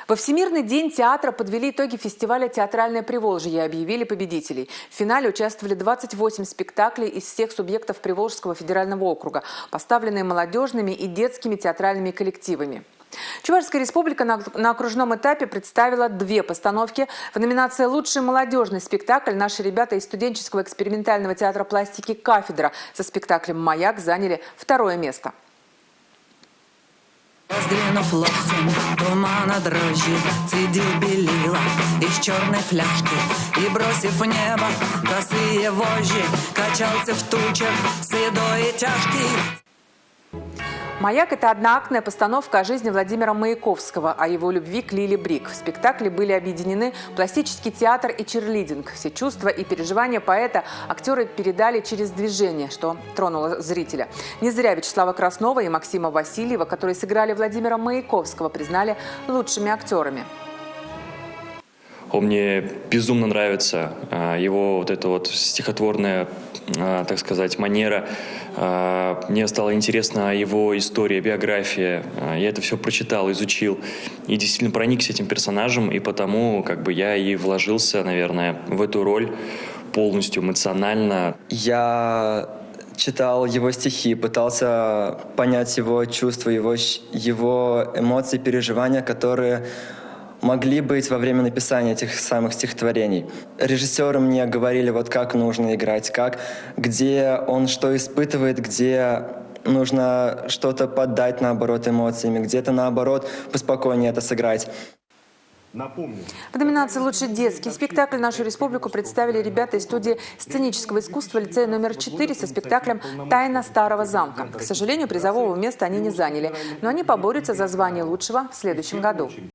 Во Всемирный день театра подвели итоги фестиваля «Театральное Приволжье» и объявили победителей. В финале участвовали 28 спектаклей из всех субъектов Приволжского федерального округа, поставленные молодежными и детскими театральными коллективами. Чувашская республика на окружном этапе представила 2 постановки. В номинации «Лучший молодежный спектакль» наши ребята из студенческого экспериментального театра пластики «Кафедра» со спектаклем «Маяк» заняли 2-е место. Раздвинув локтем тумана дрожжи, цедил белила из черной фляжки и, бросив в небо косые вожжи, качался в тучах седой и тяжкий. «Маяк» – это одноактная постановка о жизни Владимира Маяковского, о его любви к Лиле Брик. В спектакле были объединены пластический театр и черлидинг. Все чувства и переживания поэта актеры передали через движение, что тронуло зрителя. Не зря Вячеслава Краснова и Максима Васильева, которые сыграли Владимира Маяковского, признали лучшими актерами. Мне безумно нравится его вот эта вот стихотворная, так сказать, манера. Мне стало интересно его история, биография. Я это все прочитал, изучил и действительно проникся этим персонажем, и потому я и вложился, наверное, в эту роль полностью эмоционально. Я читал его стихи, пытался понять его чувства, его эмоции, переживания, которые могли быть во время написания этих самых стихотворений. Режиссеры мне говорили, как нужно играть, где он что испытывает, где нужно что-то поддать, наоборот, эмоциями, где-то, наоборот, поспокойнее это сыграть. В номинации «Лучший детский спектакль» нашу республику представили ребята из студии сценического искусства лицея номер 4 со спектаклем «Тайна старого замка». К сожалению, призового места они не заняли, но они поборются за звание лучшего в следующем году.